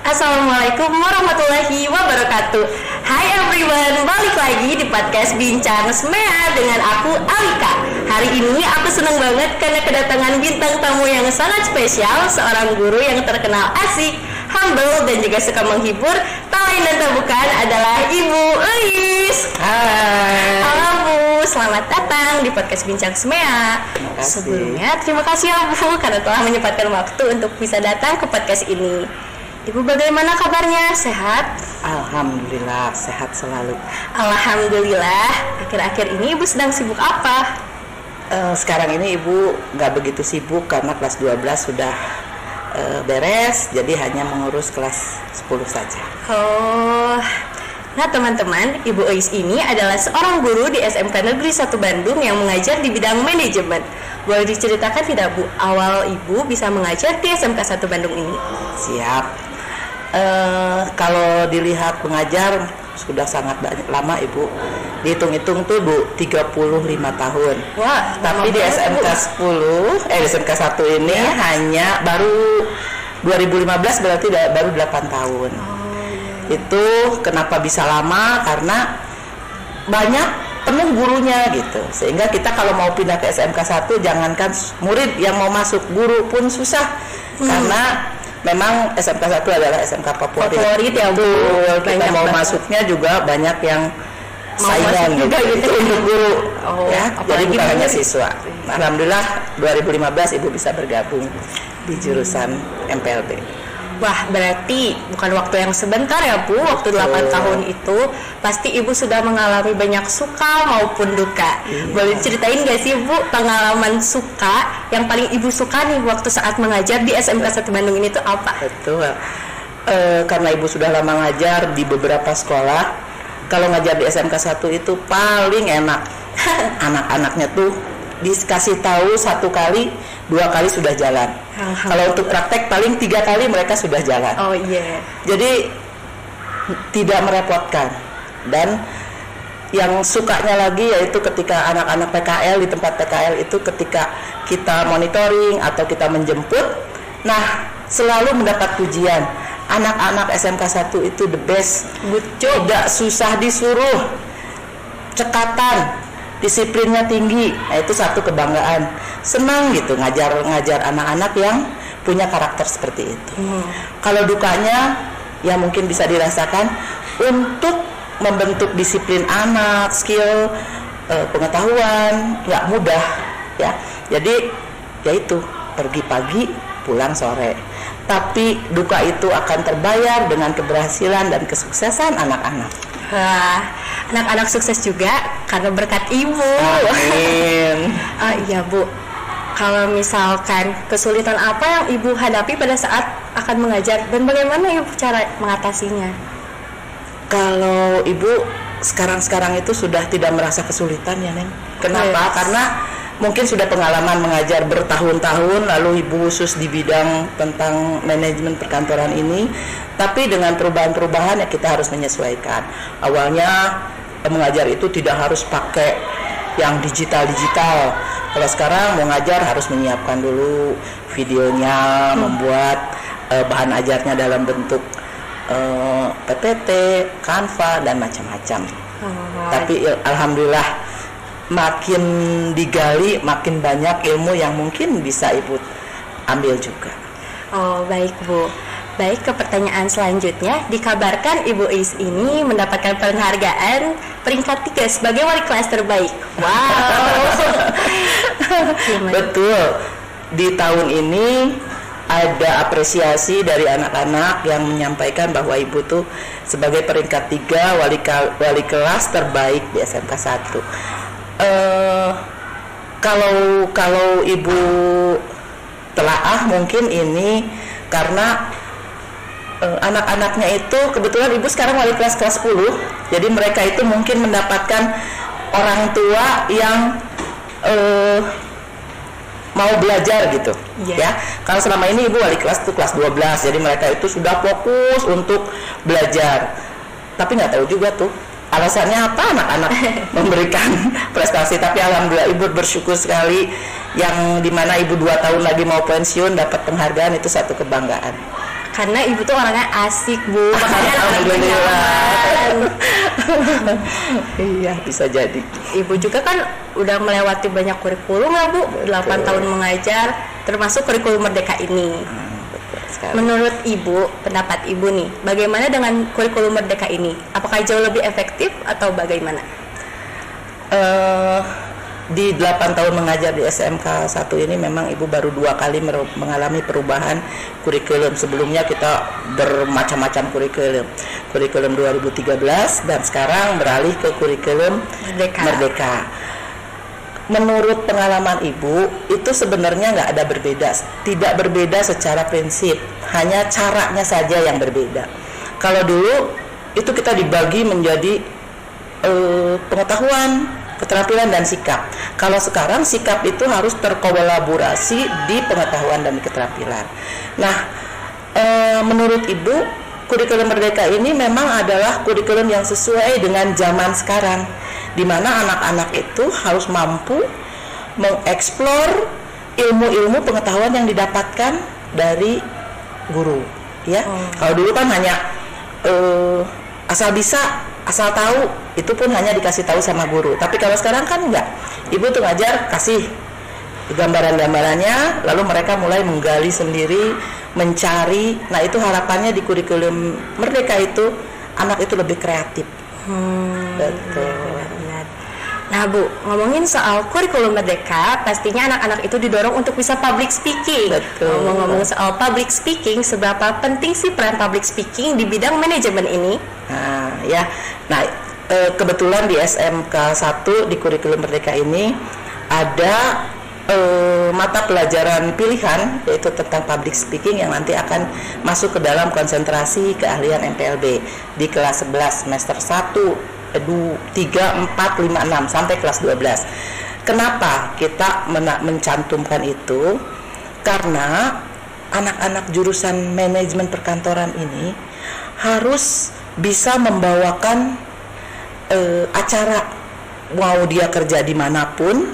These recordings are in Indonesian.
Assalamualaikum warahmatullahi wabarakatuh. Hai everyone, balik lagi di podcast Bincang SMEA dengan aku Alika. Hari ini aku senang banget karena kedatangan bintang tamu yang sangat spesial, seorang guru yang terkenal asik, humble, dan juga suka menghibur. Tak lain dan tak bukan adalah Ibu Eis. Hai. Halo Bu, selamat datang di podcast Bincang SMEA. Sebelumnya terima kasih ya Bu karena telah menyempatkan waktu untuk bisa datang ke podcast ini. Ibu bagaimana kabarnya? Sehat? Alhamdulillah, sehat selalu. Alhamdulillah. Akhir-akhir ini Ibu sedang sibuk apa? Sekarang ini Ibu nggak begitu sibuk karena kelas 12 sudah beres, jadi hanya mengurus kelas 10 saja. Oh, nah teman-teman, Ibu Eis ini adalah seorang guru di SMK Negeri 1 Bandung yang mengajar di bidang manajemen. Boleh diceritakan tidak Bu, awal Ibu bisa mengajar di SMK 1 Bandung ini? Siap. Kalau dilihat pengajar sudah sangat lama Ibu. Dihitung-hitung tuh Bu 35 tahun. Wah, tapi di SMK 10, di SMK 1 ini ya, hanya baru 2015, berarti baru 8 tahun. Itu kenapa bisa lama? Karena banyak penuh gurunya gitu. Sehingga kita kalau mau pindah ke SMK 1, jangankan murid yang mau masuk, guru pun susah. Karena memang SMK 1 adalah SMK favorit ya Bu. Kita mau masuknya juga banyak yang saingan gitu untuk guru. Ya, jadi bukan hanya siswa. Alhamdulillah 2015 Ibu bisa bergabung di jurusan MPLB. Wah, berarti bukan waktu yang sebentar ya Bu. Waktu 8 tahun itu pasti Ibu sudah mengalami banyak suka maupun duka. Boleh ceritain gak sih Bu pengalaman suka yang paling Ibu suka nih waktu saat mengajar di SMK 1 Bandung ini tuh apa? Betul. Karena Ibu sudah lama ngajar di beberapa sekolah, kalau ngajar di SMK 1 itu paling enak. Anak-anaknya tuh dikasih tahu 1 kali, 2 kali sudah jalan. Kalau untuk praktek paling 3 kali mereka sudah jalan. Oh iya. Jadi tidak merepotkan. Dan yang sukanya lagi yaitu ketika anak-anak PKL di tempat PKL itu ketika kita monitoring atau kita menjemput, nah selalu mendapat pujian. Anak-anak SMK 1 itu the best. Tidak susah disuruh, cekatan, disiplinnya tinggi. Nah, itu satu kebanggaan. Senang gitu ngajar anak-anak yang punya karakter seperti itu. Kalau dukanya ya mungkin bisa dirasakan untuk membentuk disiplin anak, skill, pengetahuan nggak mudah ya. Jadi ya itu, pergi pagi pulang sore. Tapi duka itu akan terbayar dengan keberhasilan dan kesuksesan anak-anak. Wah, anak-anak sukses juga karena berkat Ibu. Amin. Oh iya Bu, kalau misalkan kesulitan apa yang Ibu hadapi pada saat akan mengajar dan bagaimana Ibu cara mengatasinya? Kalau Ibu sekarang itu sudah tidak merasa kesulitan ya Neng. Kenapa? Karena mungkin sudah pengalaman mengajar bertahun-tahun, lalu Ibu khusus di bidang tentang manajemen perkantoran ini. Tapi dengan perubahan-perubahan ya kita harus menyesuaikan. Awalnya mengajar itu tidak harus pakai yang digital. Kalau sekarang mau ngajar harus menyiapkan dulu videonya, membuat bahan ajarnya dalam bentuk PPT, Canva dan macam-macam. Tapi alhamdulillah makin digali makin banyak ilmu yang mungkin bisa Ibu ambil juga. Oh baik Bu. Baik, ke pertanyaan selanjutnya. Dikabarkan Ibu Eis ini mendapatkan penghargaan peringkat 3 sebagai wali kelas terbaik. Wow. Betul. Di tahun ini ada apresiasi dari anak-anak yang menyampaikan bahwa Ibu tuh sebagai peringkat 3 wali kelas terbaik di SMK 1. Kalau Ibu telaah mungkin ini karena anak-anaknya itu kebetulan Ibu sekarang wali kelas 10, jadi mereka itu mungkin mendapatkan orang tua yang mau belajar gitu. Ya. Kalau selama ini Ibu wali kelas tuh kelas 12, jadi mereka itu sudah fokus untuk belajar. Tapi nggak tahu juga tuh alasannya apa anak-anak memberikan prestasi. Tapi alhamdulillah Ibu bersyukur sekali, yang dimana Ibu 2 tahun lagi mau pensiun dapat penghargaan, itu satu kebanggaan. karena ibu tuh orangnya asik Bu, makanya anak ibu nyaman. Iya, bisa jadi. Ibu juga kan udah melewati banyak kurikulum lah Bu, 8 tahun mengajar, termasuk kurikulum Merdeka ini. Menurut Ibu, pendapat Ibu nih, bagaimana dengan kurikulum Merdeka ini? Apakah jauh lebih efektif atau bagaimana? Di 8 tahun mengajar di SMK 1 ini memang Ibu baru 2 kali mengalami perubahan kurikulum. Sebelumnya kita bermacam-macam kurikulum. Kurikulum 2013 dan sekarang beralih ke kurikulum Merdeka. Menurut pengalaman Ibu, itu sebenarnya nggak ada berbeda. Tidak berbeda secara prinsip, hanya caranya saja yang berbeda. Kalau dulu itu kita dibagi menjadi pengetahuan, keterampilan dan sikap. Kalau sekarang sikap itu harus terkolaborasi di pengetahuan dan keterampilan. Nah, menurut Ibu, kurikulum Merdeka ini memang adalah kurikulum yang sesuai dengan zaman sekarang, di mana anak-anak itu harus mampu mengeksplor ilmu-ilmu pengetahuan yang didapatkan dari guru, ya. Kalau dulu kan hanya asal bisa, asal tahu, itu pun hanya dikasih tahu sama guru. Tapi kalau sekarang kan enggak. Ibu tuh ngajar, kasih gambaran-gambarannya, lalu mereka mulai menggali sendiri, mencari. Nah, itu harapannya di kurikulum Merdeka itu anak itu lebih kreatif. Betul. Benar-benar. Nah Bu, ngomongin soal kurikulum Merdeka, pastinya anak-anak itu didorong untuk bisa public speaking. Betul. Ngomong-ngomong soal public speaking, seberapa penting sih peran public speaking di bidang manajemen ini? Nah, ya. Nah, kebetulan di SMK 1 di kurikulum Merdeka ini ada mata pelajaran pilihan, yaitu tentang public speaking yang nanti akan masuk ke dalam konsentrasi keahlian MPLB di kelas 11 semester 1, 2, 3, 4, 5, 6 sampai kelas 12. Kenapa kita mencantumkan itu? Karena anak-anak jurusan manajemen perkantoran ini harus bisa membawakan acara, mau dia kerja dimanapun,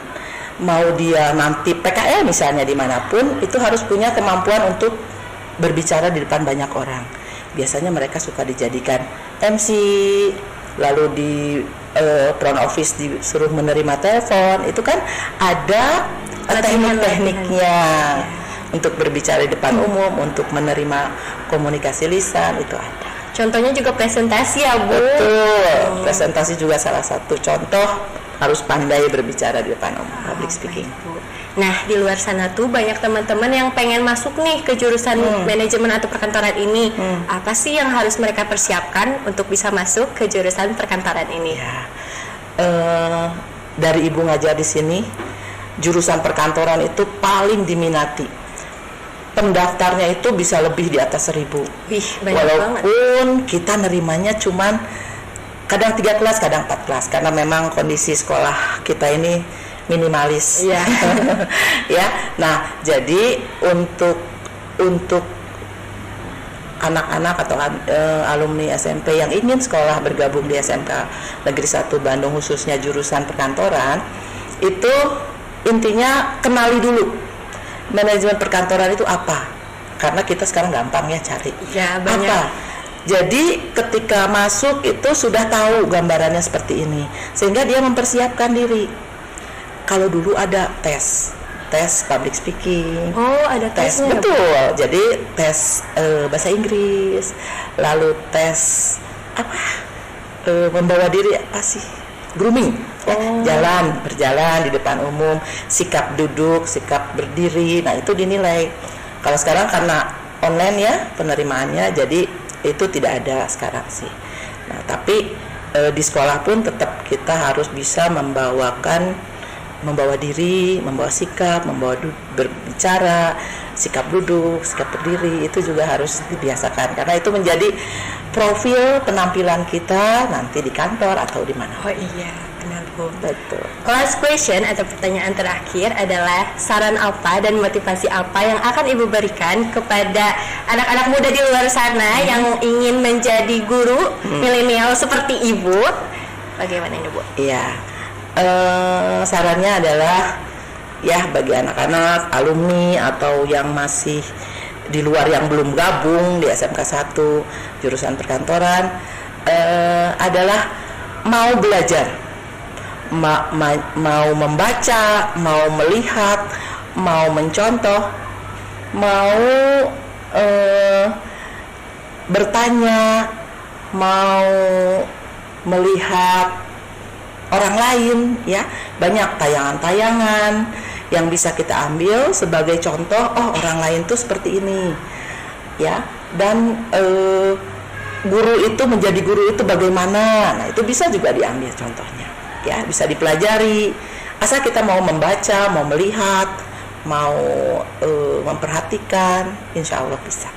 mau dia nanti PKL misalnya dimanapun, itu harus punya kemampuan untuk berbicara di depan banyak orang. Biasanya mereka suka dijadikan MC, lalu di front office disuruh menerima telepon. Itu kan ada teknik-tekniknya untuk berbicara di depan umum, untuk menerima komunikasi lisan, itu ada. Contohnya juga presentasi ya Bu. Betul, presentasi juga salah satu contoh, harus pandai berbicara di depan umum, public speaking. Nah, di luar sana tuh banyak teman-teman yang pengen masuk nih ke jurusan manajemen atau perkantoran ini. Apa sih yang harus mereka persiapkan untuk bisa masuk ke jurusan perkantoran ini? Ya, dari Ibu ngajar di sini, jurusan perkantoran itu paling diminati. Pendaftarnya itu bisa lebih di atas 1.000. Wih, banyak Walaupun banget. Kita nerimanya cuman kadang 3 kelas, kadang 4 kelas, karena memang kondisi sekolah kita ini minimalis. Iya. Ya. Nah, jadi untuk anak-anak atau alumni SMP yang ingin sekolah bergabung di SMK Negeri 1 Bandung, khususnya jurusan perkantoran, itu intinya kenali dulu manajemen perkantoran itu apa. Karena kita sekarang gampang ya cari. Ya, banyak. Apa? Jadi ketika masuk itu sudah tahu gambarannya seperti ini, sehingga dia mempersiapkan diri. Kalau dulu ada tes public speaking. Oh, ada tesnya. Betul. Jadi tes bahasa Inggris, lalu tes membawa diri apa sih? Grooming. Berjalan di depan umum, sikap duduk, sikap berdiri. Nah, itu dinilai. Kalau sekarang karena online ya penerimaannya, jadi itu tidak ada sekarang sih. Nah, tapi di sekolah pun tetap kita harus bisa membawa diri, membawa sikap, berbicara, sikap duduk, sikap berdiri, itu juga harus dibiasakan karena itu menjadi profil penampilan kita nanti di kantor atau di mana. Oh iya, benar Bu. Betul. Last question atau pertanyaan terakhir adalah saran apa dan motivasi apa yang akan Ibu berikan kepada anak-anak muda di luar sana yang ingin menjadi guru milenial seperti Ibu? Bagaimana ini Bu? Iya. Sarannya adalah ya bagi anak-anak alumni atau yang masih di luar yang belum gabung di SMK 1 jurusan perkantoran adalah mau belajar, mau membaca, mau melihat, mau mencontoh, mau bertanya, mau melihat orang lain, ya. Banyak tayangan-tayangan yang bisa kita ambil sebagai contoh, oh orang lain tuh seperti ini, ya. Dan guru itu menjadi guru itu bagaimana? Nah, itu bisa juga diambil contohnya, ya, bisa dipelajari. Asal kita mau membaca, mau melihat, mau memperhatikan, insya Allah bisa.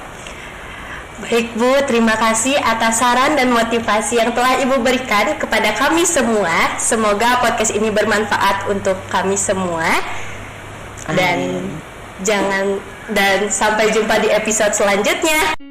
Baik Bu, terima kasih atas saran dan motivasi yang telah Ibu berikan kepada kami semua. Semoga podcast ini bermanfaat untuk kami semua. Dan sampai jumpa di episode selanjutnya.